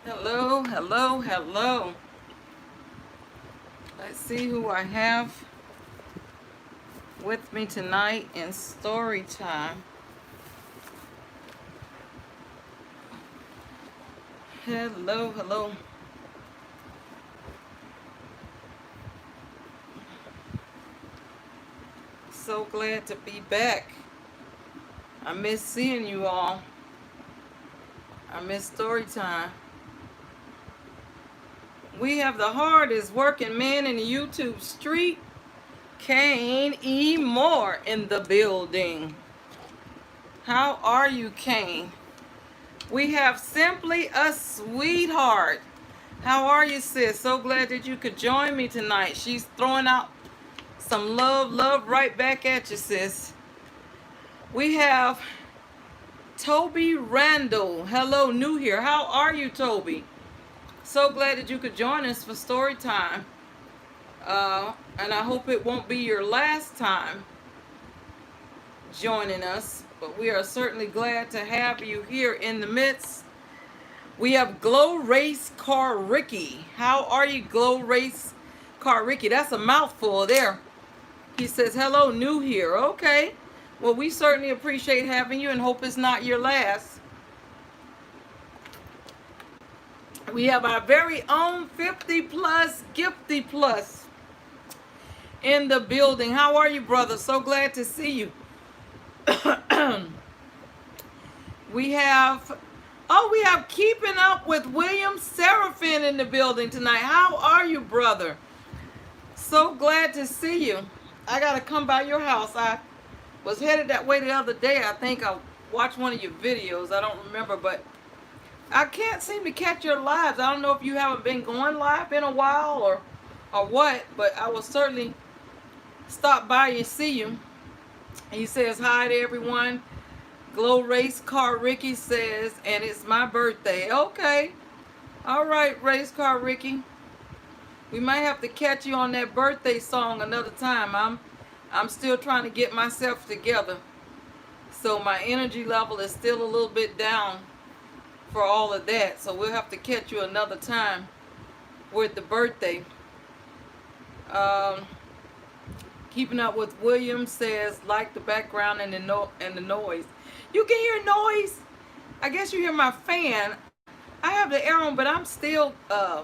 Hello, hello, hello. Let's see who I have with me tonight in story time. Hello, hello. So glad to be back. I miss seeing you all. I miss story time. We have the hardest working man in the YouTube street, Kane E. Moore, in the building. How are you, Kane? We have Simply a Sweetheart. How are you, sis? So glad that you could join me tonight. She's throwing out some love right back at you, sis. We have Toby Randall. Hello, new here. How are you, Toby? So glad that you could join us for story time. And I hope it won't be your last time joining us, but we are certainly glad to have you here in the midst. We have Glow Race Car Ricky. How are you, Glow Race Car Ricky? That's a mouthful there. He says, hello, new here. Okay. Well, we certainly appreciate having you and hope it's not your last. We have our very own 50 plus Gifty Plus in the building. How are you, brother? So glad to see you. we have Keeping Up with William Seraphin in the building tonight. How are you, brother? So glad to see you. I got to come by your house. I was headed that way the other day. I think I watched one of your videos. I don't remember, but I can't seem to catch your lives. I don't know if you haven't been going live in a while or what, but I will certainly stop by and see you. He says hi to everyone. Glow Race Car Ricky says, and it's my birthday. Okay. All right, Race Car Ricky. We might have to catch you on that birthday song another time. I'm still trying to get myself together. So my energy level is still a little bit down for all of that. So we'll have to catch you another time with the birthday. Keeping Up with William says, like the background and the noise. You can hear noise. I guess you hear my fan. I have the air on, but I'm still a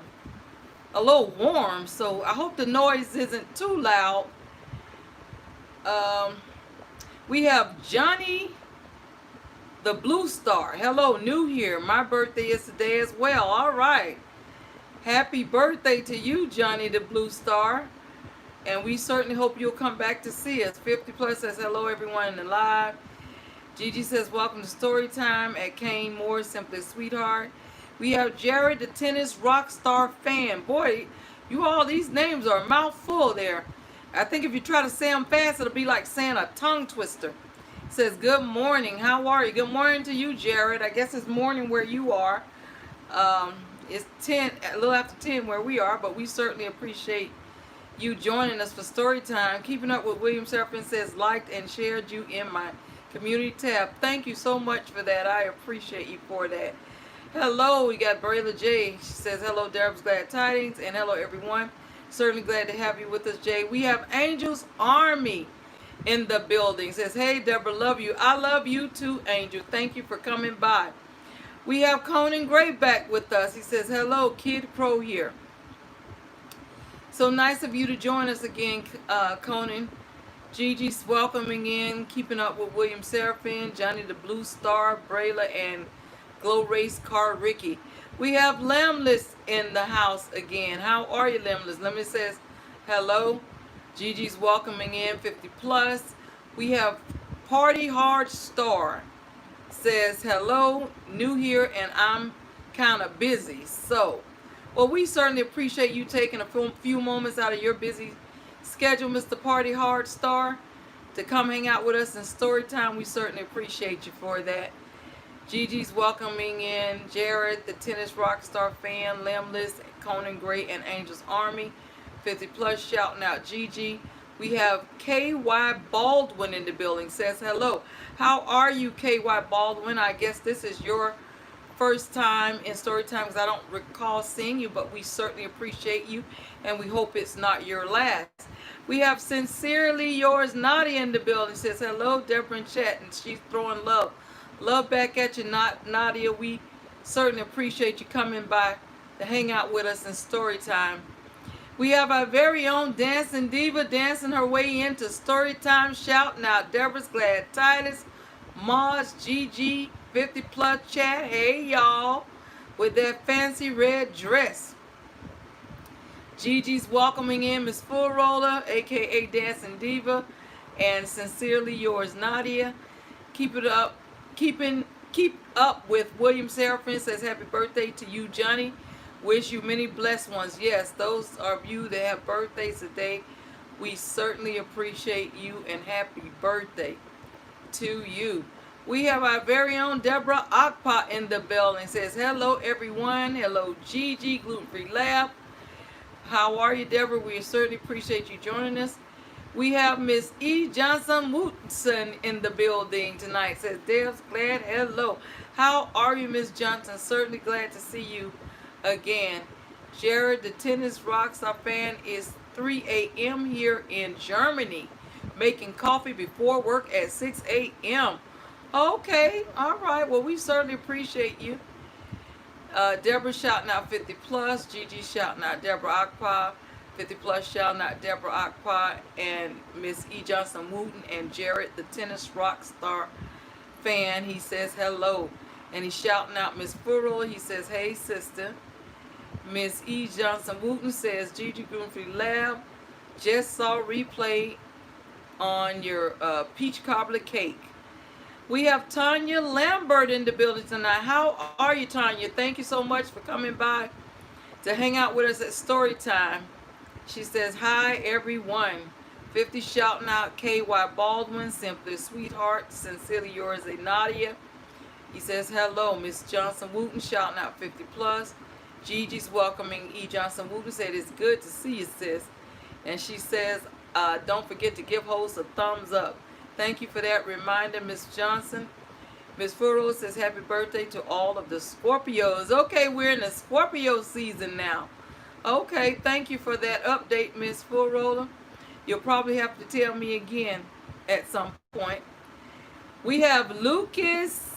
little warm, so I hope the noise isn't too loud. We have Johnny the Blue Star. Hello, new here. My birthday is today as well. All right. Happy birthday to you, Johnny the Blue Star. And we certainly hope you'll come back to see us. 50 Plus says hello, everyone in the live. Gigi says welcome to Storytime at Kane Moore, Simply Sweetheart. We have Jared, the tennis rock star fan. Boy, you all, these names are a mouthful there. I think if you try to say them fast, it'll be like saying a tongue twister. It says, good morning. How are you? Good morning to you, Jared. I guess it's morning where you are. It's 10, a little after 10 where we are, but we certainly appreciate you joining us for story time. Keeping Up with William Seraphin says, liked and shared you in my community tab. Thank you so much for that. I appreciate you for that. Hello, we got Brayla J. She says, hello, Deborah's Glad Tidings, and hello, everyone. Certainly glad to have you with us, Jay. We have Angel's Army in the building. Says, hey, Deborah, love you. I love you too, Angel. Thank you for coming by. We have Conan Gray back with us. He says, hello, Kid Pro here. So nice of you to join us again, Conan. Gigi's welcoming in, Keeping Up with William Seraphin, Johnny the Blue Star, Brayla, and Glow Race Car Ricky. We have Lambless in the house again. How are you, Lambless? Lambless says hello. Gigi's welcoming in, 50 Plus. We have Party Hard Star. Says hello, new here, and I'm kind of busy. So, well, we certainly appreciate you taking a few moments out of your busy schedule, Mr. Party Hard Star, to come hang out with us in story time. We certainly appreciate you for that. Gigi's welcoming in Jared, the tennis rock star fan, Limbless, Conan Gray, and Angel's Army. 50 Plus shouting out Gigi. We have KY Baldwin in the building. Says hello. How are you, KY Baldwin? I guess this is your first time in story time, because I don't recall seeing you, but we certainly appreciate you, and we hope it's not your last. We have Sincerely Yours Nadia in the building. Says hello, Deborah and Chat, and she's throwing love back at you, Nadia. We certainly appreciate you coming by to hang out with us in story time. We have our very own dancing diva dancing her way into story time, shouting out Deborah's glad tidings, Mars, Gigi, 50 plus chat. Hey y'all, with that fancy red dress. Gigi's welcoming in Miss Full Roller, aka Dancing Diva, and Sincerely Yours Nadia. Keep it up, keep up with William Seraphin. Says happy birthday to you, Johnny. Wish you many blessed ones. Yes, those of you that have birthdays today, we certainly appreciate you, and happy birthday to you. We have our very own Deborah Akpa in the building. Says hello everyone. Hello Gigi, Gluten Free Lab. How are you, Deborah? We certainly appreciate you joining us. We have Miss E. Johnson Woodson in the building tonight. Says Deb's glad. Hello. How are you, Miss Johnson? Certainly glad to see you again. Jared, the tennis rockstar fan, is 3 a.m. here in Germany, making coffee before work at 6 a.m. Okay, all right. Well, we certainly appreciate you. Deborah shouting out 50 plus. Gigi shouting out Deborah Akpa. 50 plus shouting out Deborah Akpa and Miss E. Johnson Wooten, and Jared, the tennis rock star fan. He says hello. And he's shouting out Miss Frugal. He says, hey sister. Miss E. Johnson Wooten says, Gigi Greenfield Lab, just saw replay on your peach cobbler cake. We have Tanya Lambert in the building tonight. How are you, Tanya? Thank you so much for coming by to hang out with us at story time. She says, hi, everyone. 50 shouting out K.Y. Baldwin, Simply Sweetheart, Sincerely Yours, a Nadia. He says, hello, Miss Johnson Wooten, shouting out 50 plus. Gigi's welcoming E. Johnson Wooten, said, it's good to see you, sis. And she says, don't forget to give hosts a thumbs up. Thank you for that reminder, Miss Johnson. Miss Furrow says, happy birthday to all of the Scorpios. Okay, we're in the Scorpio season now. Okay, thank you for that update, Miss Furrow. You'll probably have to tell me again at some point. We have Lucas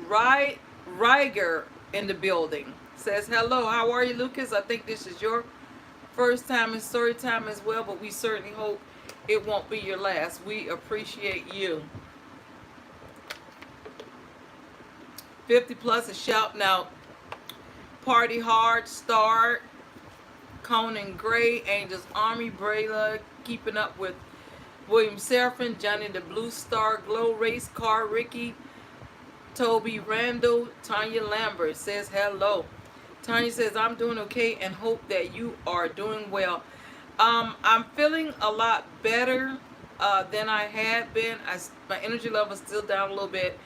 Reiger in the building. Says, hello, how are you, Lucas? I think this is your first time in story time as well, but we certainly hope it won't be your last. We appreciate you. 50 plus is shouting out Party Hard, Star, Conan Gray, Angels Army, Brayla, keeping up with William Seraphin, Johnny the Blue Star, Glow Race Car, Ricky, Toby Randall, Tanya Lambert says hello. Tanya says, I'm doing okay and hope that you are doing well. I'm feeling a lot better than I had been. My energy level is still down a little bit.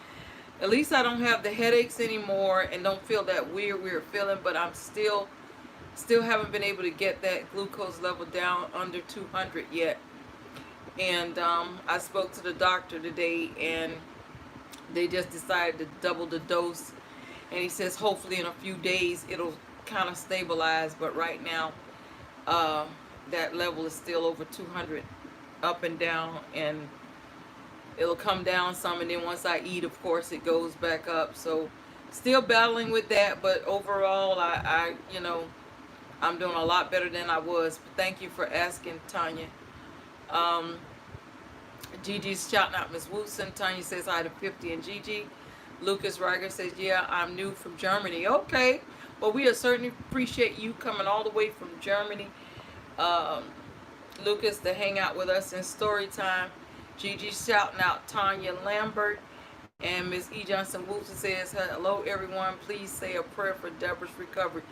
At least I don't have the headaches anymore and don't feel that weird feeling, but I'm still haven't been able to get that glucose level down under 200 yet. And I spoke to the doctor today, and they just decided to double the dose. And he says hopefully in a few days it'll kind of stabilize, but right now that level is still over 200 up and down, and it'll come down some, and then once I eat, of course, it goes back up. So still battling with that, but overall I you know, I'm doing a lot better than I was. But thank you for asking, Tanya. Gigi's shouting out Miss Woodson. Tanya says hi to 50 and Gigi. Lucas Reiger says, yeah, I'm new from Germany. Okay, well, we certainly appreciate you coming all the way from Germany, Lucas, to hang out with us in story time. Gigi shouting out Tanya Lambert. And Miss E. Johnson Wilson says, hello, everyone. Please say a prayer for Deborah's recovery.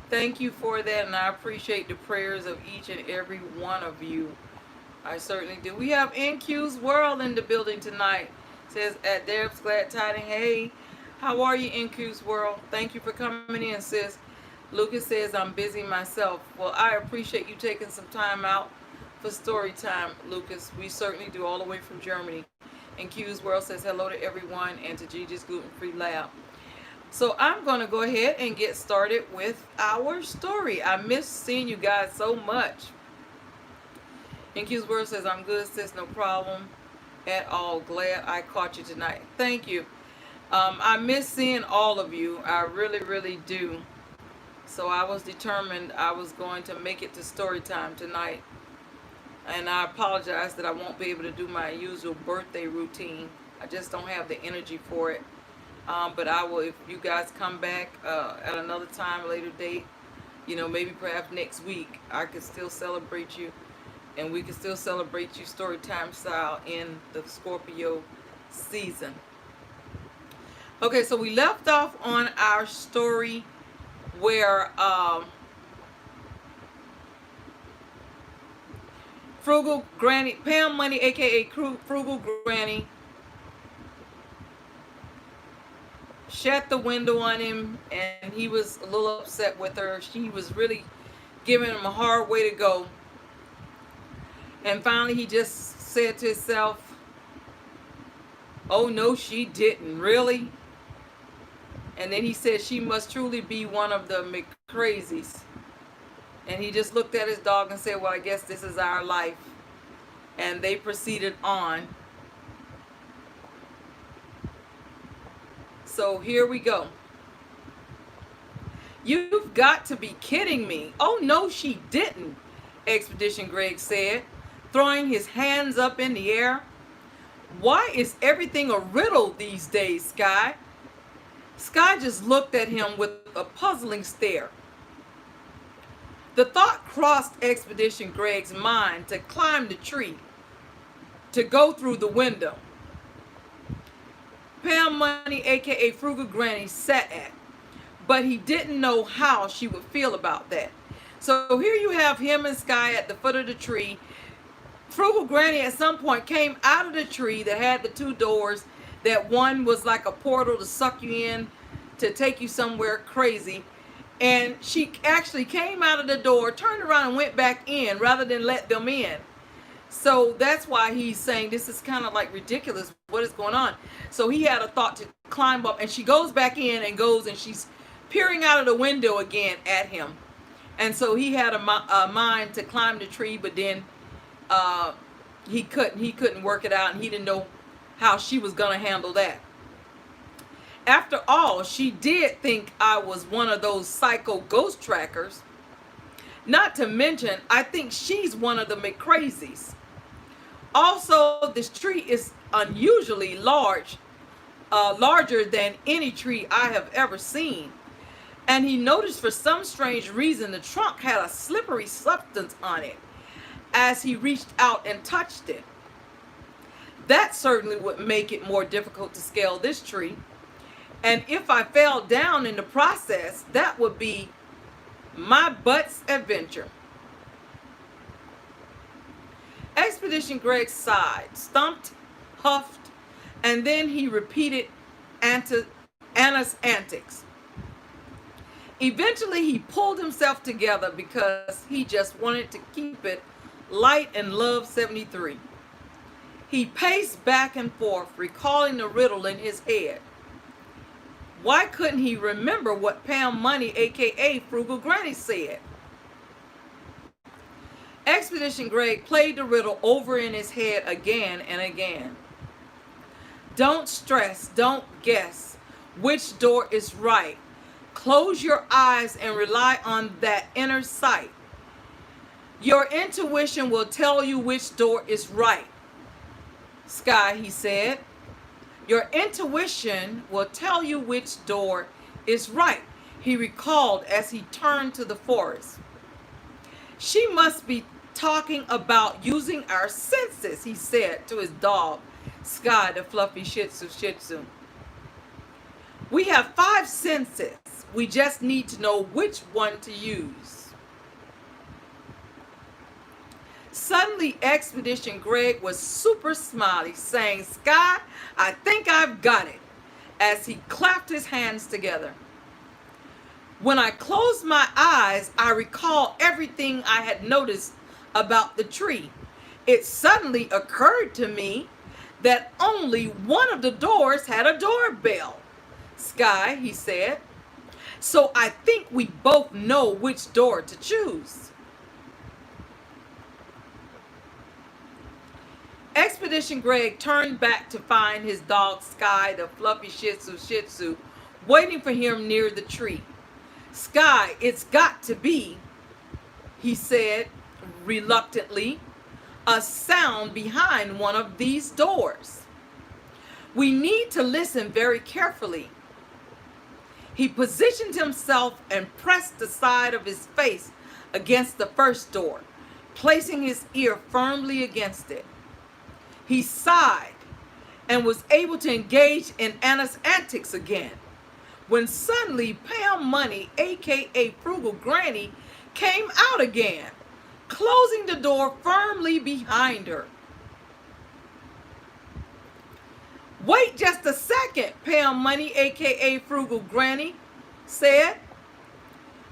Thank you for that, and I appreciate the prayers of each and every one of you. I certainly do. We have NQ's World in the building tonight. Says at Deb's Glad Tiding. Hey, how are you, NQ's World? Thank you for coming in, sis. Lucas says, I'm busy myself. Well, I appreciate you taking some time out for story time, Lucas. We certainly do, all the way from Germany. NQ's World says hello to everyone and to Gigi's Gluten Free Lab. So I'm going to go ahead and get started with our story. I miss seeing you guys so much. NQ's Word says, I'm good, sis, no problem at all. Glad I caught you tonight. Thank you. I miss seeing all of you. I really, really do. So I was determined I was going to make it to story time tonight. And I apologize that I won't be able to do my usual birthday routine. I just don't have the energy for it. But I will, if you guys come back at another time, later date, you know, maybe perhaps next week, I could still celebrate you. And we can still celebrate you story time style in the Scorpio season. Okay, so we left off on our story where Frugal Granny, Pam Money, aka Frugal Granny, shut the window on him, and he was a little upset with her. She was really giving him a hard way to go. And finally he just said to himself, oh no, she didn't. Really? And then he said she must truly be one of the McCrazies. And he just looked at his dog and said, well, I guess this is our life. And they proceeded on. So here we go. You've got to be kidding me. Oh no, she didn't, Expedition Greg said, throwing his hands up in the air. Why is everything a riddle these days, Sky? Sky just looked at him with a puzzling stare. The thought crossed Expedition Greg's mind to climb the tree, to go through the window Pam Money, aka Frugal Granny, sat at, but he didn't know how she would feel about that. So here you have him and Sky at the foot of the tree. Frugal Granny at some point came out of the tree that had the two doors, that one was like a portal to suck you in, to take you somewhere crazy. And she actually came out of the door, turned around and went back in rather than let them in. So that's why he's saying this is kind of like ridiculous. What is going on? So he had a thought to climb up, and she goes back in and goes, and she's peering out of the window again at him. And so he had a mind to climb the tree, but then he couldn't work it out, and he didn't know how she was going to handle that. After all, she did think I was one of those psycho ghost trackers. Not to mention, I think she's one of the McCrazies. Also, this tree is unusually large, larger than any tree I have ever seen. And he noticed for some strange reason the trunk had a slippery substance on it as he reached out and touched it. That certainly would make it more difficult to scale this tree. And if I fell down in the process, that would be my butt's adventure. Expedition Greg sighed, stumped, huffed, and then he repeated Anna's antics. Eventually he pulled himself together because he just wanted to keep it light and love 73. He paced back and forth, recalling the riddle in his head. Why couldn't he remember what Pam Money, aka Frugal Granny, said? Expedition Greg played the riddle over in his head again and again. Don't stress, don't guess which door is right. Close your eyes and rely on that inner sight. Your intuition will tell you which door is right. Sky, he said. Your intuition will tell you which door is right, he recalled as he turned to the forest. She must be talking about using our senses, he said to his dog, Sky, the fluffy Shih Tzu. We have 5 senses. We just need to know which one to use. Suddenly, Expedition Greg was super smiley, saying, Sky, I think I've got it, as he clapped his hands together. When I closed my eyes, I recall everything I had noticed about the tree. It suddenly occurred to me that only one of the doors had a doorbell. Sky, he said. So I think we both know which door to choose. Expedition Greg turned back to find his dog Sky, the fluffy Shih Tzu, waiting for him near the tree. Sky, it's got to be, he said reluctantly, a sound behind one of these doors. We need to listen very carefully. He positioned himself and pressed the side of his face against the first door, placing his ear firmly against it. He sighed and was able to engage in Anna's antics again, when suddenly Pam Money, aka Frugal Granny, came out again, closing the door firmly behind her. Wait just a second, Pam Money, aka Frugal Granny, said.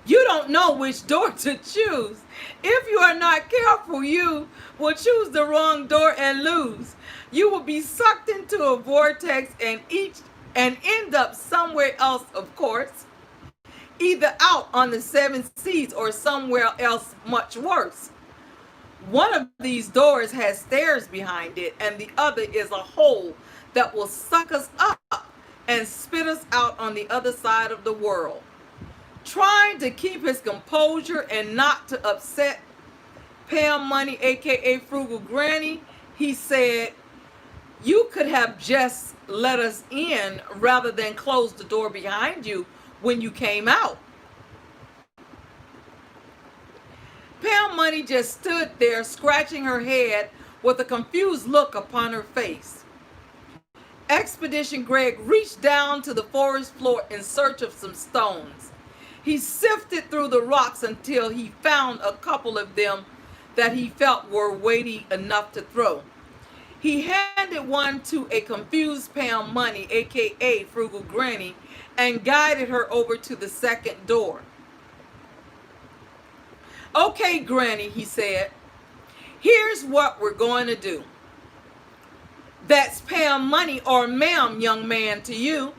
You don't know which door to choose. If you are not careful, you will choose the wrong door and lose. You will be sucked into a vortex and end up somewhere else, of course. Either out on the 7 seas or somewhere else much worse. One of these doors has stairs behind it, and the other is a hole that will suck us up and spit us out on the other side of the world. Trying to keep his composure and not to upset Pam Money, aka Frugal Granny, he said, you could have just let us in rather than close the door behind you when you came out. Pam Money just stood there scratching her head with a confused look upon her face. Expedition Greg reached down to the forest floor in search of some stones. He sifted through the rocks until he found a couple of them that he felt were weighty enough to throw. He handed one to a confused Pam Money, aka Frugal Granny, and guided her over to the second door. Okay, Granny, he said, here's what we're going to do. That's Pam Money or ma'am, young man, to you.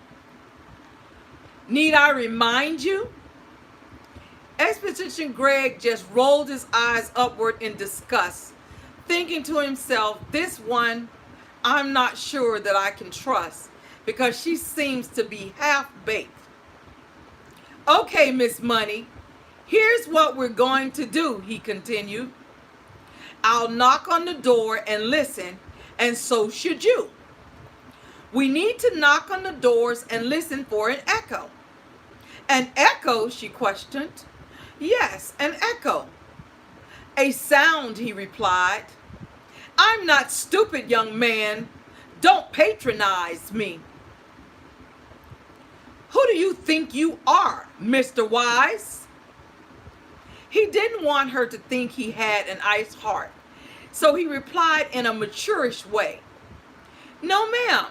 Need I remind you? Expedition Greg just rolled his eyes upward in disgust, thinking to himself, this one I'm not sure that I can trust because she seems to be half-baked. Okay, Miss Money, here's what we're going to do, he continued. I'll knock on the door and listen, and so should you. We need to knock on the doors and listen for an echo. An echo, she questioned. Yes, an echo. A sound, he replied. I'm not stupid, young man. Don't patronize me. Who do you think you are, Mr. Wise? He didn't want her to think he had an ice heart, so he replied in a maturish way. No, ma'am.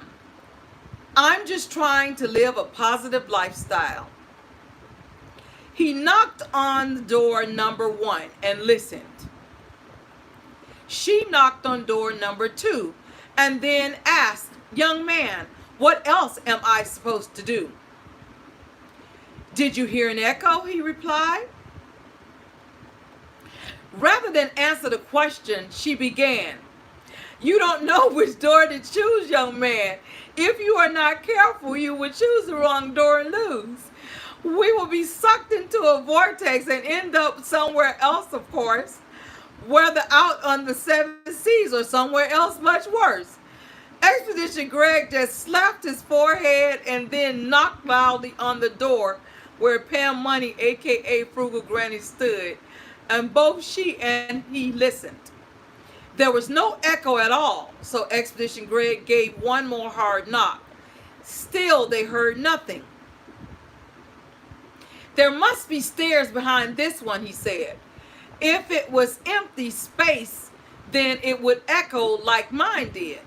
I'm just trying to live a positive lifestyle. He knocked on door number 1 and listened. She knocked on door number 2 and then asked, young man, what else am I supposed to do? Did you hear an echo? He replied. Rather than answer the question, she began. You don't know which door to choose, young man. If you are not careful, you will choose the wrong door and lose. We will be sucked into a vortex and end up somewhere else, of course, whether out on the 7 seas or somewhere else much worse. Expedition Greg just slapped his forehead and then knocked loudly on the door where Pam Money, aka Frugal Granny, stood, and both she and he listened. There was no echo at all, so Expedition Greg gave one more hard knock. Still, they heard nothing. There must be stairs behind this one, he said. If it was empty space, then it would echo like mine did.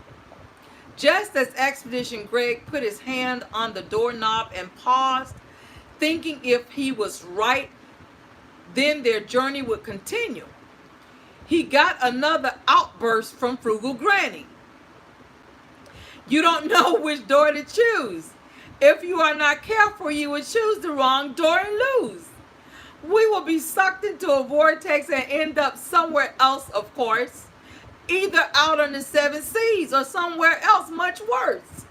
Just as Expedition Greg put his hand on the doorknob and paused, thinking if he was right, then their journey would continue, he got another outburst from Frugal Granny. You don't know which door to choose. If you are not careful, you will choose the wrong door and lose. We will be sucked into a vortex and end up somewhere else, of course. Either out on the seven seas or somewhere else much worse.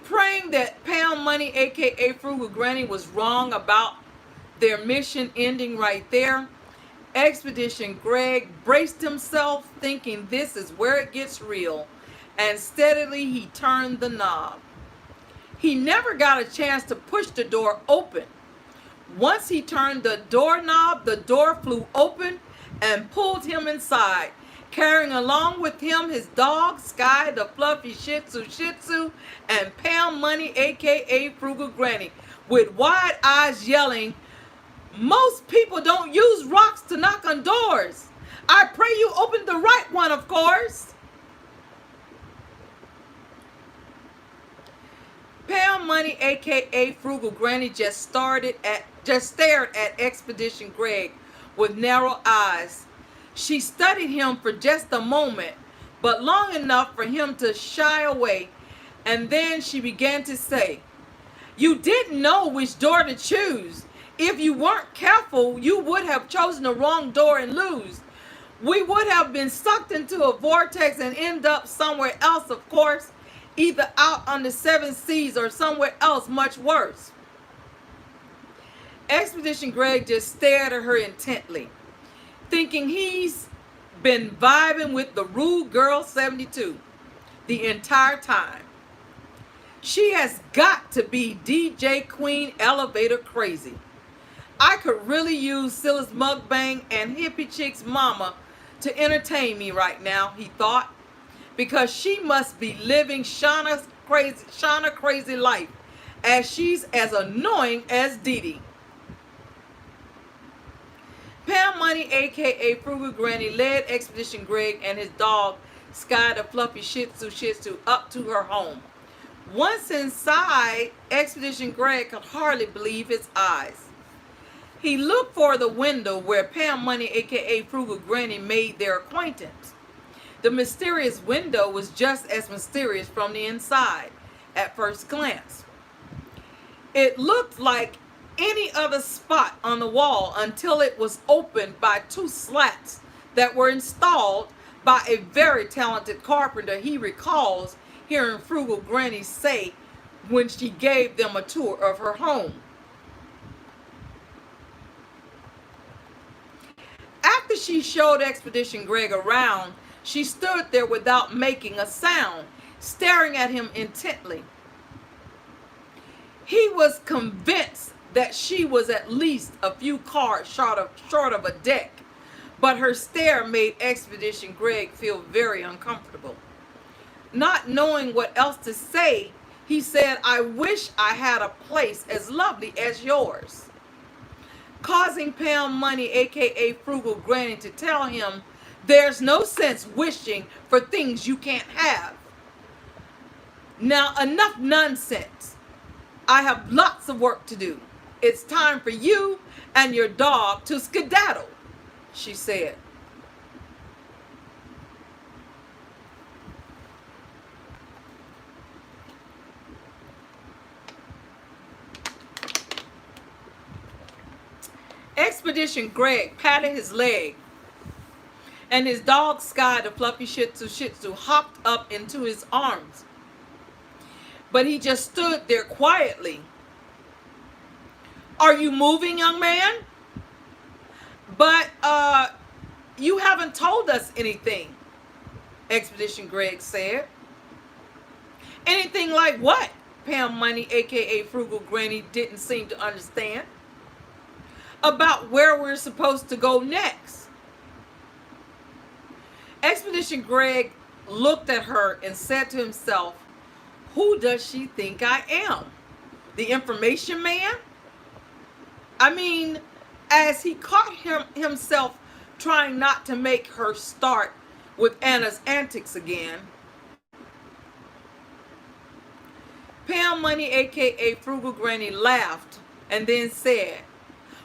Praying that Pound Money, aka Frugal Granny, was wrong about their mission ending right there, Expedition Greg braced himself, thinking this is where it gets real, and steadily he turned the knob. He never got a chance to push the door open. Once he turned the doorknob, the door flew open and pulled him inside, carrying along with him his dog, Sky, the fluffy Shih Tzu, and Pound Money, aka Frugal Granny, with wide eyes yelling, "Most people don't use rocks to knock on doors. I pray you open the right one, of course." Pound Money, aka Frugal Granny, just stared at Expedition Greg with narrow eyes. She studied him for just a moment, but long enough for him to shy away, and then she began to say, "You didn't know which door to choose. If you weren't careful, you would have chosen the wrong door and lose. We would have been sucked into a vortex and end up somewhere else, of course, either out on the seven seas or somewhere else much worse." Expedition Greg just stared at her intently, thinking he's been vibing with the Rude Girl 72 the entire time. She has got to be DJ Queen Elevator crazy. I could really use Sylis Mukbang and Hippiechicksmomma to entertain me right now, he thought, because she must be living Shauna crazy life, as she's as annoying as DIDI. Pound Money, aka Frugal Granny, led Expedition Greg and his dog, Sky, the fluffy Shih Tzu, up to her home. Once inside, Expedition Greg could hardly believe his eyes. He looked for the window where Pound Money, aka Frugal Granny, made their acquaintance. The mysterious window was just as mysterious from the inside at first glance. It looked like any other spot on the wall until it was opened by two slats that were installed by a very talented carpenter he recalls hearing Frugal Granny say when she gave them a tour of her home. After she showed Expedition Greg around, she stood there without making a sound, staring at him intently. He was convinced that she was at least a few cards short of a deck, but her stare made Expedition Greg feel very uncomfortable. Not knowing what else to say, he said, "I wish I had a place as lovely as yours," causing Pound Money, aka Frugal Granny, to tell him there's no sense wishing for things you can't have. Now, enough nonsense. I have lots of work to do. It's time for you and your dog to skedaddle, she said. Expedition Greg patted his leg, and his dog Sky, the fluffy Shih Tzu, hopped up into his arms. But he just stood there quietly. "Are you moving, young man?" "But, you haven't told us anything," Expedition Greg said. "Anything like what?" Pound Money, aka Frugal Granny, didn't seem to understand. "About where we're supposed to go next." Expedition Greg looked at her and said to himself, "Who does she think I am? The information man?" I mean, as he caught himself trying not to make her start with Anna's antics again. Pound Money, aka Frugal Granny, laughed and then said,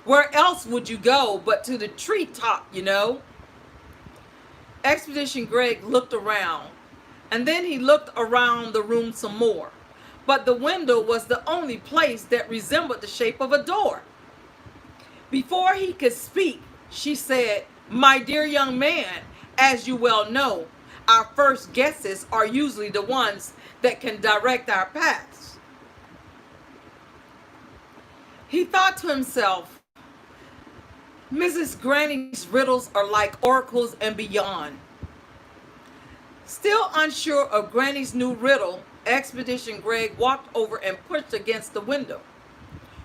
"Where else would you go but to the treetop, you know?" Expedition Greg looked around, and then he looked around the room some more, but the window was the only place that resembled the shape of a door. Before he could speak, she said, "My dear young man, as you well know, our first guesses are usually the ones that can direct our paths." He thought to himself, Mrs. Granny's riddles are like oracles and beyond. Still unsure of Granny's new riddle, Expedition Greg walked over and pushed against the window.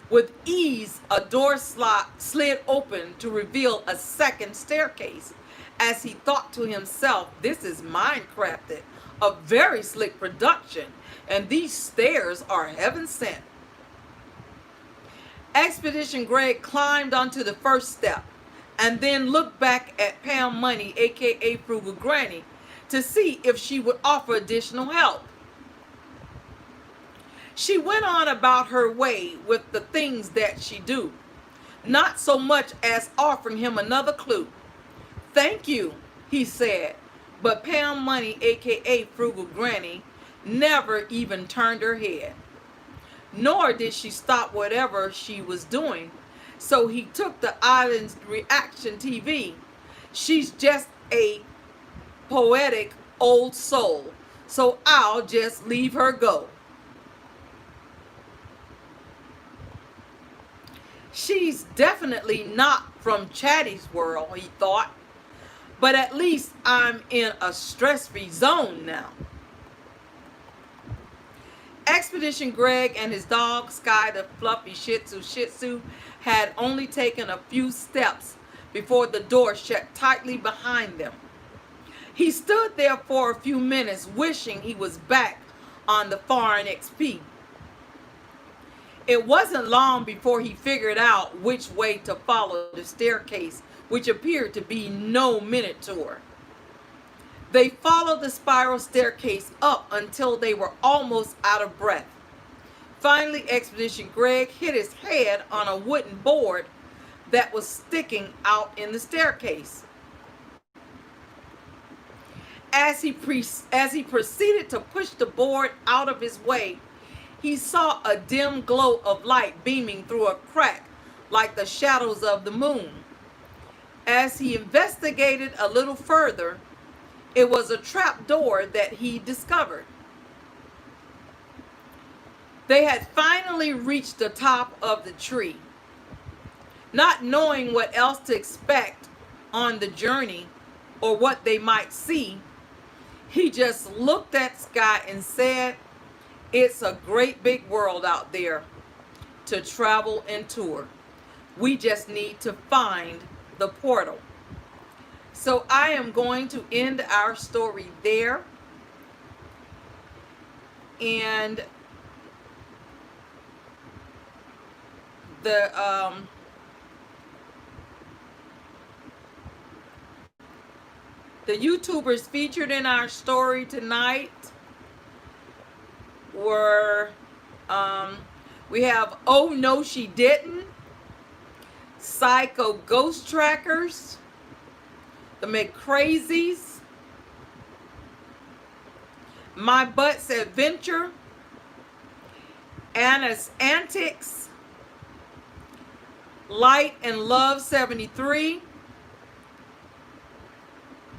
With ease, a door slid open to reveal a second staircase. As he thought to himself, this is mind-crafted, a very slick production, and these stairs are heaven sent. Expedition Greg climbed onto the first step and then looked back at Pam Money, aka Frugal Granny, to see if she would offer additional help. She went on about her way with the things that she do, not so much as offering him another clue. "Thank you," he said, but Pam Money, aka Frugal Granny, never even turned her head. Nor did she stop whatever she was doing, so he took the island's reaction TV. She's just a poetic old soul, so I'll just leave her go. She's definitely not from Chatty's world, he thought, but at least I'm in a stress-free zone now. Expedition Greg and his dog Sky, the fluffy Shih Tzu, had only taken a few steps before the door shut tightly behind them. He stood there for a few minutes, wishing he was back on the Foreignexp. It wasn't long before he figured out which way to follow the staircase, which appeared to be no minotaur. They followed the spiral staircase up until they were almost out of breath. Finally, Expedition Greg hit his head on a wooden board that was sticking out in the staircase. As he proceeded to push the board out of his way, he saw a dim glow of light beaming through a crack like the shadows of the moon. As he investigated a little further, it was a trap door that he discovered. They had finally reached the top of the tree. Not knowing what else to expect on the journey or what they might see, he just looked at Sky and said, "It's a great big world out there to travel and tour. We just need to find the portal." So I am going to end our story there. And the YouTubers featured in our story tonight were, we have Oh No She Didn't, Psycho Ghost Trackers, the McCrazies, My Butt's Adventure, Anna's Antics, Light and Love 73,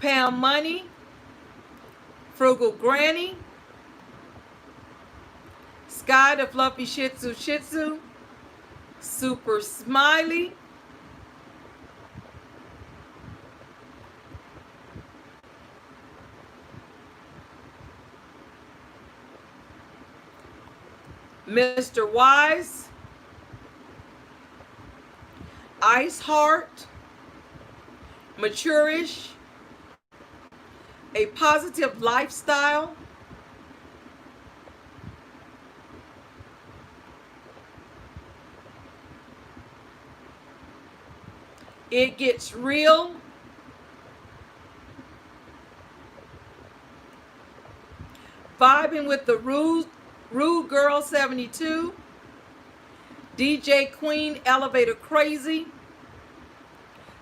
Pam Money, Frugal Granny, Sky the Fluffy Shih Tzu, SuperSmiley, Mr. Wise, Ice Heart, Maturish, A Positive Lifestyle, It Gets Real, Vibing with the Rude Girl 72, DJ Queen Elevator Crazy,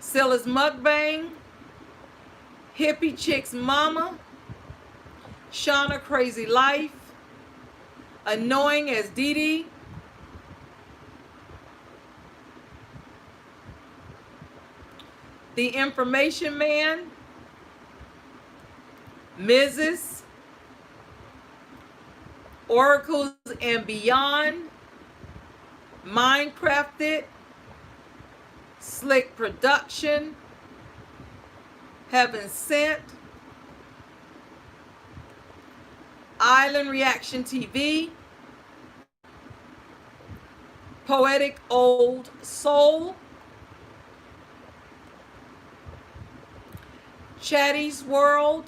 Sylis Mukbang, Hippiechicksmomma, Shauna CrazyLife, Annoying as DIDI. The Information Man. Mrs. Oracles and Beyond. Minecrafted. Slick Production. Heaven Sent. Island Reaction TV. Poetic Old Soul. Chatty's World.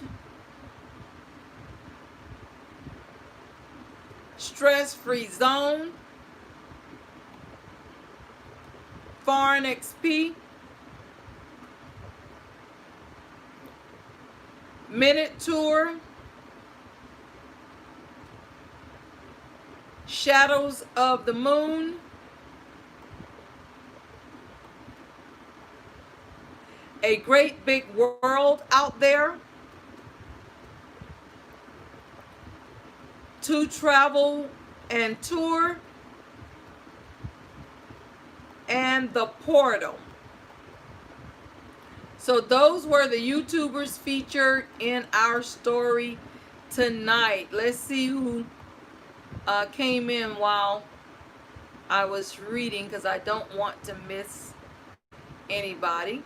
Stress Free Zone. Foreignexp. Minute Tour. Shadows of the Moon. A Great Big World Out There. To Travel and Tour. And The Portal. So those were the YouTubers featured in our story tonight. Let's see who came in while I was reading, because I don't want to miss anybody.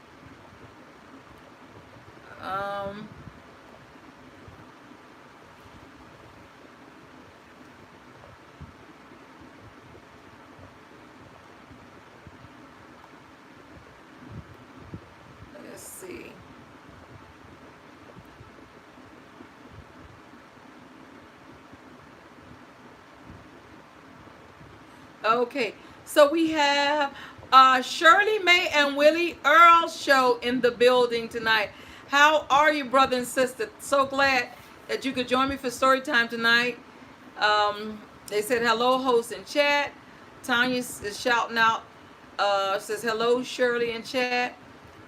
Let's see. Okay, so we have Shirley Mae and Willie Earl show in the building tonight. How are you, brother and sister? So glad that you could join me for story time tonight. They said hello, host in chat. Tanya is shouting out, says hello, Shirley in chat.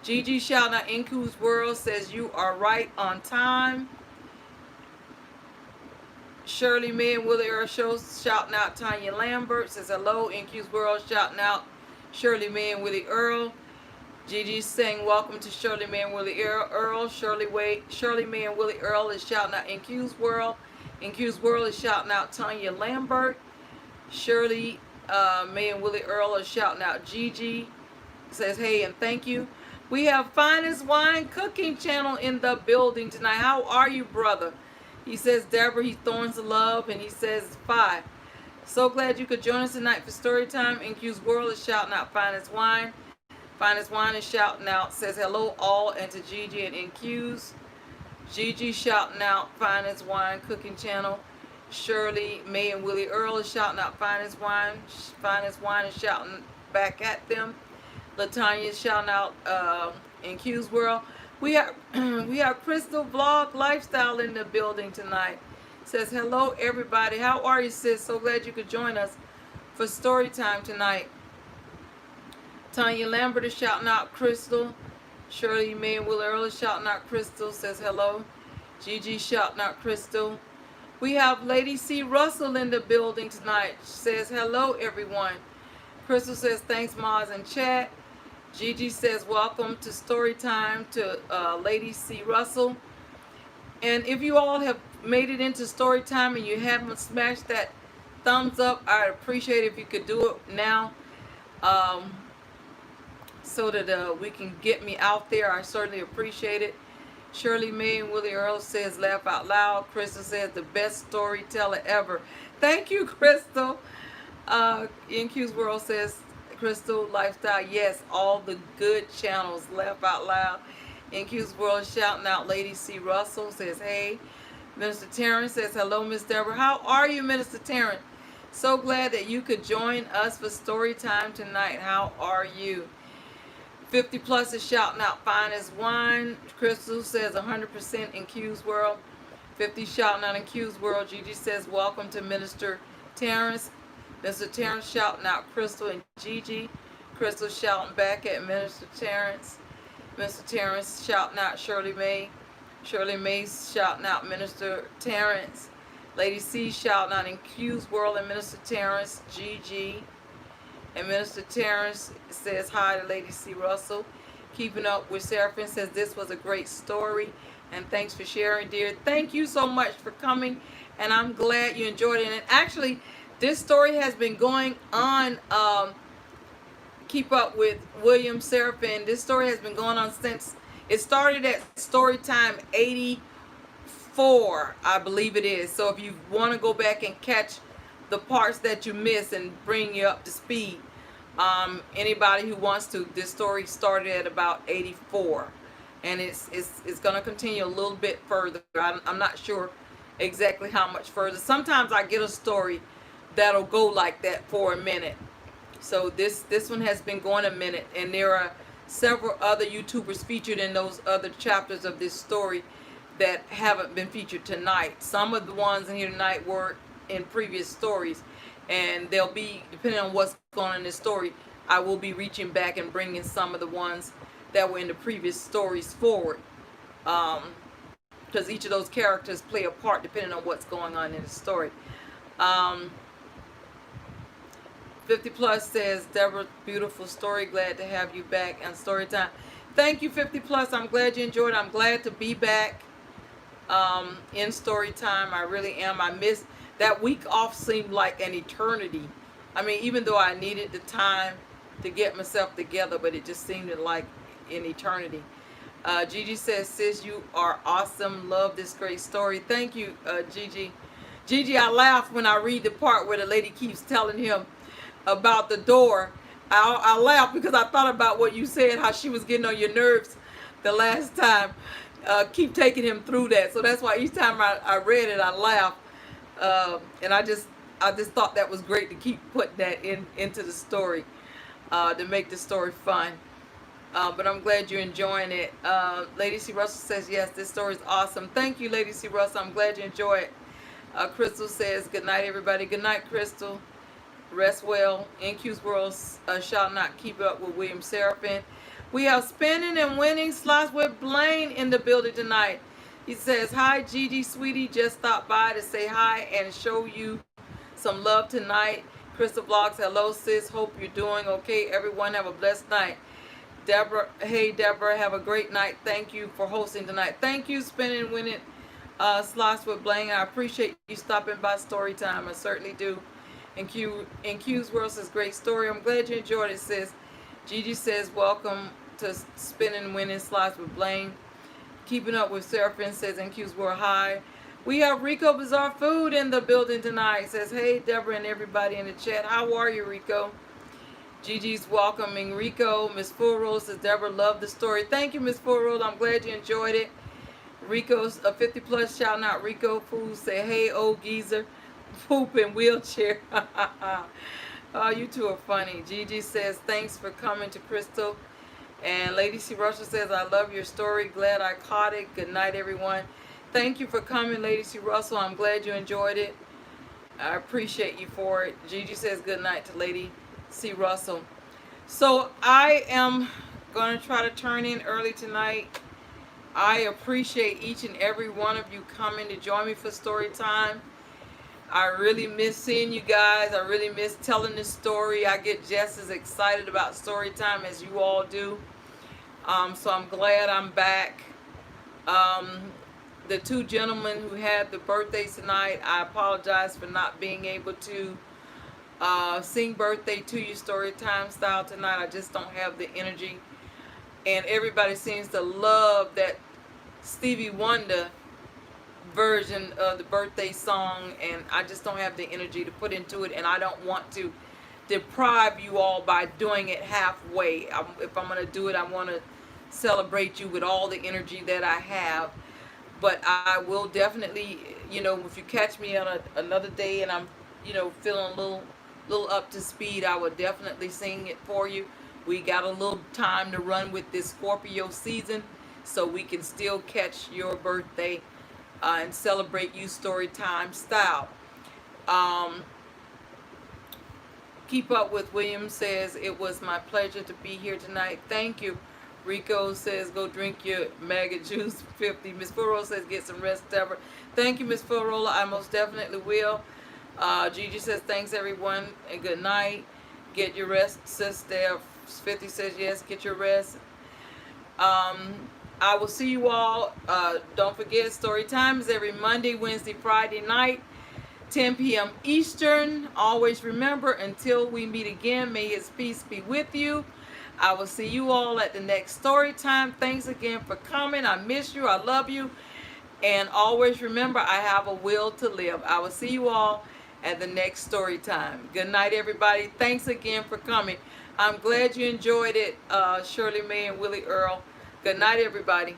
Gigi shouting out Inku's World, says you are right on time. Shirley Mae and Willie Earl show shouting out Tanya Lambert, says hello, Inku's World shouting out Shirley Mae and Willie Earl. Gigi saying welcome to Shirley Mae and Willie Earl. Shirley Mae and Willie Earl is shouting out Inku's World. Inku's World is shouting out Tanya Lambert. Shirley Mae and Willie Earl are shouting out Gigi. Says hey and thank you. We have Finest Wine Cooking Channel in the building tonight. How are you, brother? He says Deborah, he thorns of love, and he says 5. So glad you could join us tonight for story time. Inku's World is shouting out Finest Wine. Finest Wine is shouting out, says hello all, and to Gigi and Inku's. Gigi shouting out Finest Wine Cooking Channel. Shirley Mae and Willie Earl is shouting out Finest Wine. Finest Wine is shouting back at them. Latanya is shouting out Inku's World. We have Crystal Vlog Lifestyle in the building tonight. Says hello everybody. How are you, sis? So glad you could join us for story time tonight. Tanya Lambert is shouting out Crystal. Shirley Mae and Will Earl is shouting out Crystal. Says hello. Gigi shouting out Crystal. We have Lady C. Russell in the building tonight. Says hello everyone. Crystal says thanks Maz in chat. Gigi says welcome to story time to Lady C. Russell. And if you all have made it into story time and you haven't smashed that thumbs up, I'd appreciate it if you could do it now. So that we can get me out there. I certainly appreciate it. Shirley Mae and Willie Earl says laugh out loud. Crystal says the best storyteller ever. Thank you, Crystal. NQ's World says Crystal Lifestyle. Yes, all the good channels. Laugh out loud. NQ's World shouting out Lady C. Russell says hey. Minister Terrence says hello, Miss Deborah. How are you, Minister Terrence? So glad that you could join us for story time tonight. How are you? 50 plus is shouting out Finest Wine. Crystal says 100% in Q's World. 50 shouting out in Q's World. Gigi says welcome to Minister Terrence. Minister Terrence shouting out Crystal and Gigi. Crystal shouting back at Minister Terrence. Minister Terrence shouting out Shirley Mae. Shirley Mae shouting out Minister Terrence. Lady C shouting out in Q's World, and Minister Terrence, Gigi. And Minister Terrence says hi to Lady C. Russell. Keeping Up with Seraphim says this was a great story. And thanks for sharing, dear. Thank you so much for coming. And I'm glad you enjoyed it. And actually, this story has been going on. Keep Up with William Seraphim. This story has been going on since it started at Storytime 84, I believe it is. So if you want to go back and catch the parts that you miss and bring you up to speed, anybody who wants to, this story started at about 84, and it's going to continue a little bit further. I'm not sure exactly how much further. Sometimes I get a story that'll go like that for a minute. So this one has been going a minute, and there are several other YouTubers featured in those other chapters of this story that haven't been featured tonight. Some of the ones in here tonight were in previous stories, and they'll be, depending on what's going on in this story, I will be reaching back and bringing some of the ones that were in the previous stories forward, because each of those characters play a part depending on what's going on in the story. 50 Plus says, Deborah, beautiful story. Glad to have you back on Storytime. Thank you, 50 Plus. I'm glad you enjoyed it. I'm glad to be back in Storytime. I really am. I missed that week off. Seemed like an eternity. I mean, even though I needed the time to get myself together, but it just seemed like an eternity. Gigi says, sis, you are awesome. Love this great story. Thank you, Gigi. Gigi, I laugh when I read the part where the lady keeps telling him about the door. I laugh because I thought about what you said, how she was getting on your nerves the last time. Keep taking him through that. So that's why each time I read it, I laugh. And I just thought that was great to keep putting that into the story, to make the story fun. But I'm glad you're enjoying it. Lady C. Russell says, yes, this story is awesome. Thank you, Lady C. Russell. I'm glad you enjoy it. Crystal says, good night, everybody. Good night, Crystal. Rest well. NQ's World shall not keep up with William Seraphim. We have spinning and winning slots with Blaine in the building tonight. He says, hi, Gigi, sweetie. Just stopped by to say hi and show you some love tonight. Crystal Vlogs, hello, sis. Hope you're doing okay. Everyone have a blessed night. Deborah, hey, Deborah, have a great night. Thank you for hosting tonight. Thank you, spinning and winning slots with Blaine. I appreciate you stopping by Storytime. I certainly do. And Q's World says, great story. I'm glad you enjoyed it, sis. Gigi says, welcome to Spinning and Winning Slots with Blaine. Keeping Up with Seraphim says, in Q's World, hi. We have Rico Bizarre Food in the building tonight. Says, hey, Deborah and everybody in the chat. How are you, Rico? Gigi's welcoming Rico. Miss Frugal says, Deborah, love the story. Thank you, Miss Frugal. I'm glad you enjoyed it. Rico's a 50 plus shouting out Rico Food. Say, hey, old geezer. Poop in wheelchair. Oh, you two are funny. Gigi says, thanks for coming to Crystal. And Lady C. Russell says, I love your story. Glad I caught it. Good night, everyone. Thank you for coming, Lady C. Russell. I'm glad you enjoyed it. I appreciate you for it. Gigi says, good night to Lady C. Russell. So I am going to try to turn in early tonight. I appreciate each and every one of you coming to join me for story time. I really miss seeing you guys. I really miss telling this story. I get just as excited about story time as you all do. So I'm glad I'm back. The two gentlemen who had the birthdays tonight, I apologize for not being able to sing birthday to you story time style tonight. I just don't have the energy. And everybody seems to love that Stevie Wonder version of the birthday song, and I just don't have the energy to put into it, and I don't want to deprive you all by doing it halfway. If I'm going to do it, I want to celebrate you with all the energy that I have. But I will definitely, you know, if you catch me on another day and I'm, you know, feeling a little up to speed, I will definitely sing it for you. We got a little time to run with this Scorpio season, so we can still catch your birthday and celebrate you story time style. Keep Up with William says, it was my pleasure to be here tonight. Thank you, Rico says, go drink your maggot juice. 50. Miss Furrow says, get some rest, Deborah. Thank you, Miss Furrow. I most definitely will. Gigi says, thanks, everyone, and good night. Get your rest, sis. There. 50 says, yes, get your rest. I will see you all. Don't forget, story time is every Monday, Wednesday, Friday night, 10 p.m. Eastern. Always remember, until we meet again, may his peace be with you. I will see you all at the next story time. Thanks again for coming. I miss you. I love you. And always remember, I have a will to live. I will see you all at the next story time. Good night, everybody. Thanks again for coming. I'm glad you enjoyed it, Shirley Mae and Willie Earl. Good night, everybody.